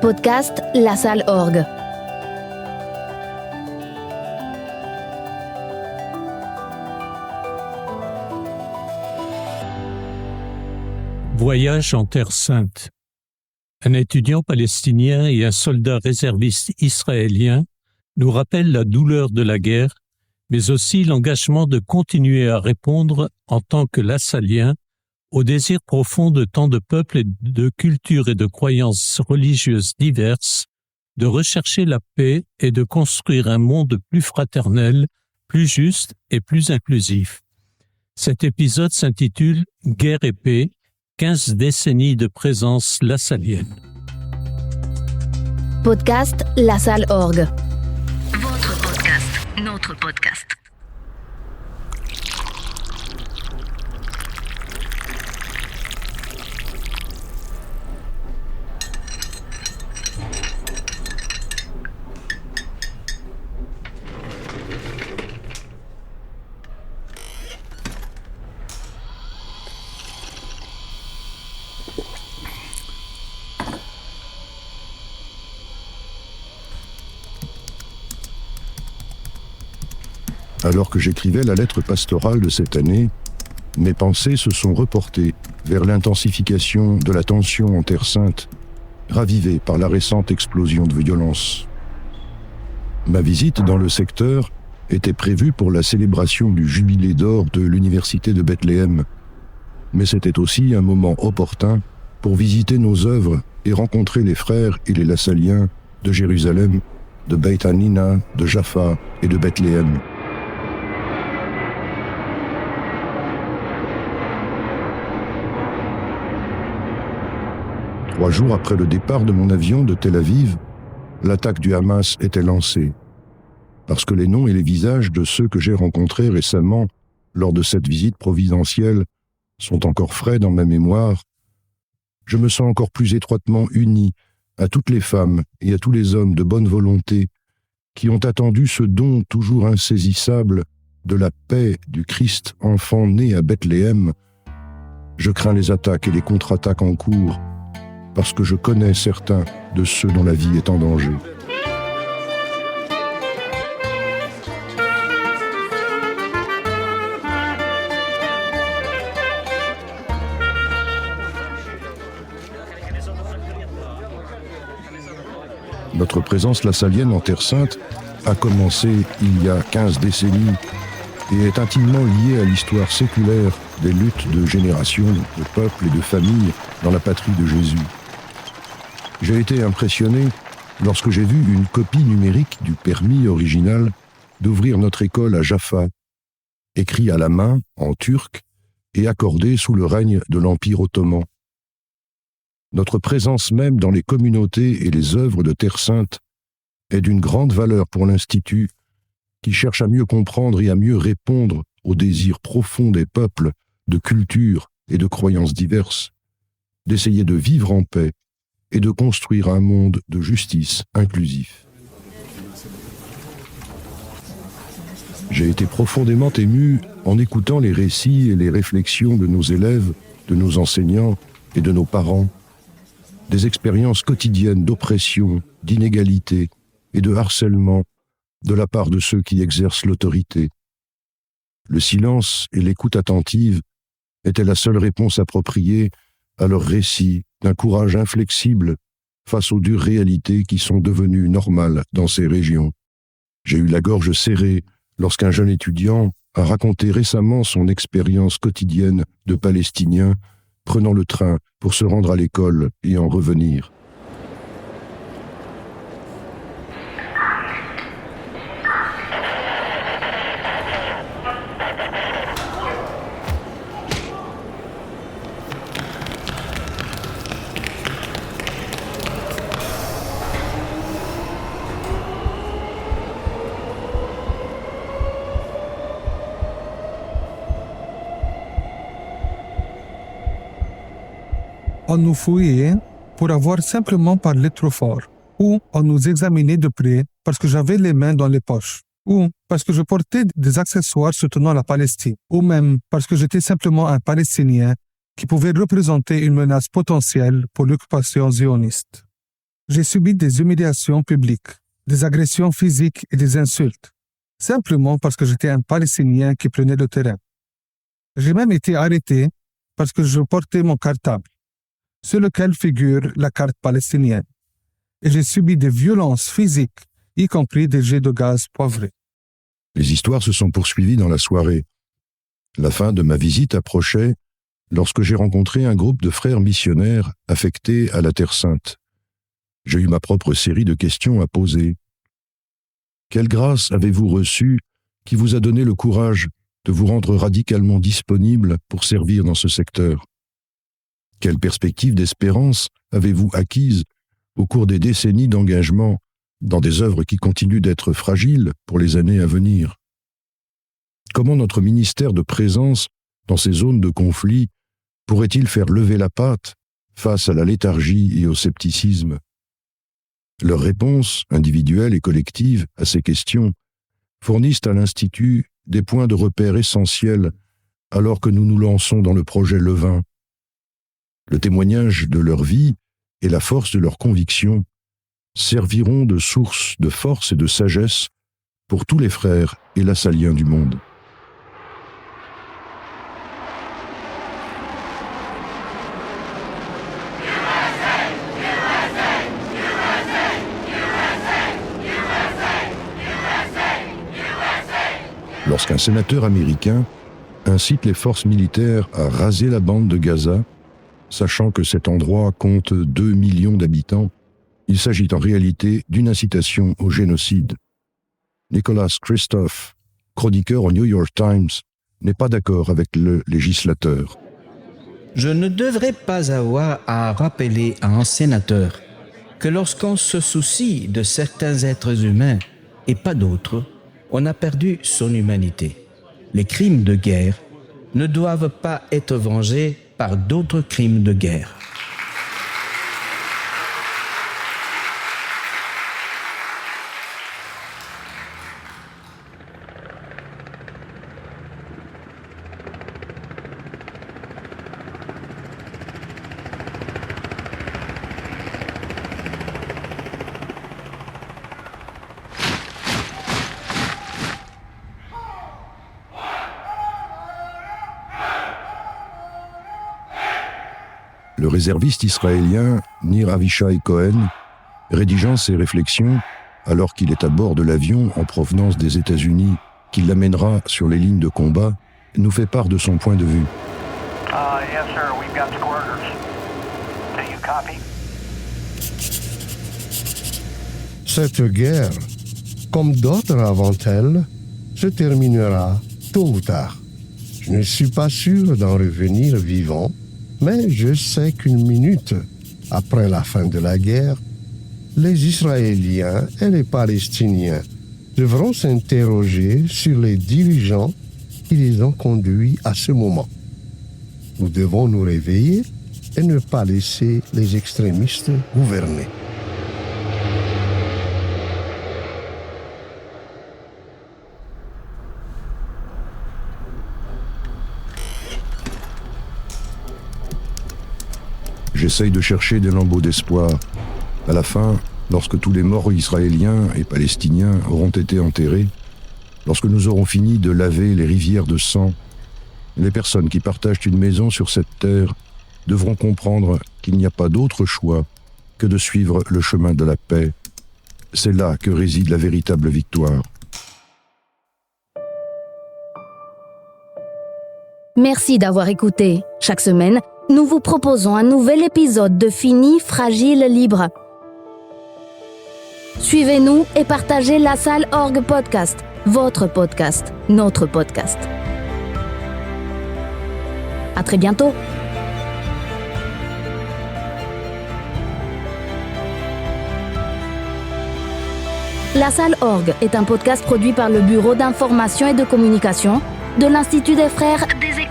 Podcast La Salle Orgue. Voyage en Terre Sainte. Un étudiant palestinien et un soldat réserviste israélien nous rappellent la douleur de la guerre, mais aussi l'engagement de continuer à répondre en tant que Lassalliens au désir profond de tant de peuples et de cultures et de croyances religieuses diverses, de rechercher la paix et de construire un monde plus fraternel, plus juste et plus inclusif. Cet épisode s'intitule « Guerre et paix », 15 décennies de présence lassallienne. Podcast La Salle Orgue. Votre podcast, notre podcast. Alors que j'écrivais la lettre pastorale de cette année, mes pensées se sont reportées vers l'intensification de la tension en Terre Sainte, ravivée par la récente explosion de violence. Ma visite dans le secteur était prévue pour la célébration du jubilé d'or de l'université de Bethléem, mais c'était aussi un moment opportun pour visiter nos œuvres et rencontrer les frères et les Lassalliens de Jérusalem, de Beit Hanina, de Jaffa et de Bethléem. Trois jours après le départ de mon avion de Tel Aviv, l'attaque du Hamas était lancée. Parce que les noms et les visages de ceux que j'ai rencontrés récemment lors de cette visite providentielle sont encore frais dans ma mémoire, je me sens encore plus étroitement uni à toutes les femmes et à tous les hommes de bonne volonté qui ont attendu ce don toujours insaisissable de la paix du Christ enfant né à Bethléem. Je crains les attaques et les contre-attaques en cours, parce que je connais certains de ceux dont la vie est en danger. Notre présence lassallienne en Terre Sainte a commencé il y a 15 décennies et est intimement liée à l'histoire séculaire des luttes de générations, de peuples et de familles dans la patrie de Jésus. J'ai été impressionné lorsque j'ai vu une copie numérique du permis original d'ouvrir notre école à Jaffa, écrit à la main, en turc, et accordé sous le règne de l'Empire ottoman. Notre présence même dans les communautés et les œuvres de Terre Sainte est d'une grande valeur pour l'Institut, qui cherche à mieux comprendre et à mieux répondre aux désirs profonds des peuples, de cultures et de croyances diverses, d'essayer de vivre en paix et de construire un monde de justice inclusif. J'ai été profondément ému en écoutant les récits et les réflexions de nos élèves, de nos enseignants et de nos parents, des expériences quotidiennes d'oppression, d'inégalité et de harcèlement de la part de ceux qui exercent l'autorité. Le silence et l'écoute attentive étaient la seule réponse appropriée à leurs récits d'un courage inflexible face aux dures réalités qui sont devenues normales dans ces régions. J'ai eu la gorge serrée lorsqu'un jeune étudiant a raconté récemment son expérience quotidienne de Palestinien prenant le train pour se rendre à l'école et en revenir. On nous fouillait pour avoir simplement parlé trop fort, ou on nous examinait de près parce que j'avais les mains dans les poches, ou parce que je portais des accessoires soutenant la Palestine, ou même parce que j'étais simplement un Palestinien qui pouvait représenter une menace potentielle pour l'occupation zioniste. J'ai subi des humiliations publiques, des agressions physiques et des insultes, simplement parce que j'étais un Palestinien qui prenait le terrain. J'ai même été arrêté parce que je portais mon cartable, sur lequel figure la carte palestinienne. Et j'ai subi des violences physiques, y compris des jets de gaz poivrés. Les histoires se sont poursuivies dans la soirée. La fin de ma visite approchait lorsque j'ai rencontré un groupe de frères missionnaires affectés à la Terre Sainte. J'ai eu ma propre série de questions à poser. Quelle grâce avez-vous reçue qui vous a donné le courage de vous rendre radicalement disponible pour servir dans ce secteur? Quelle perspective d'espérance avez-vous acquise au cours des décennies d'engagement dans des œuvres qui continuent d'être fragiles pour les années à venir? Comment notre ministère de présence dans ces zones de conflit pourrait-il faire lever la patte face à la léthargie et au scepticisme? Leurs réponses, individuelles et collectives, à ces questions fournissent à l'Institut des points de repère essentiels alors que nous nous lançons dans le projet Levain. Le témoignage de leur vie et la force de leurs convictions serviront de source de force et de sagesse pour tous les frères et lassaliens du monde. Lorsqu'un sénateur américain incite les forces militaires à raser la bande de Gaza, sachant que cet endroit compte 2 millions d'habitants, il s'agit en réalité d'une incitation au génocide. Nicholas Kristof, chroniqueur au New York Times, n'est pas d'accord avec le législateur. Je ne devrais pas avoir à rappeler à un sénateur que lorsqu'on se soucie de certains êtres humains et pas d'autres, on a perdu son humanité. Les crimes de guerre ne doivent pas être vengés par d'autres crimes de guerre. Le réserviste israélien Nir Avishai Cohen, rédigeant ses réflexions alors qu'il est à bord de l'avion en provenance des États-Unis qui l'amènera sur les lignes de combat, nous fait part de son point de vue. Yes, sir. We've got squirters. Do you copy? Cette guerre, comme d'autres avant elle, se terminera tôt ou tard. Je ne suis pas sûr d'en revenir vivant, mais je sais qu'une minute après la fin de la guerre, les Israéliens et les Palestiniens devront s'interroger sur les dirigeants qui les ont conduits à ce moment. Nous devons nous réveiller et ne pas laisser les extrémistes gouverner. J'essaye de chercher des lambeaux d'espoir. À la fin, lorsque tous les morts israéliens et palestiniens auront été enterrés, lorsque nous aurons fini de laver les rivières de sang, les personnes qui partagent une maison sur cette terre devront comprendre qu'il n'y a pas d'autre choix que de suivre le chemin de la paix. C'est là que réside la véritable victoire. Merci d'avoir écouté. Chaque semaine, nous vous proposons un nouvel épisode de Fini, Fragile, Libre. Suivez-nous et partagez La Salle Orgue Podcast, votre podcast, notre podcast. À très bientôt. La Salle Orgue est un podcast produit par le Bureau d'information et de communication de l'Institut des Frères Des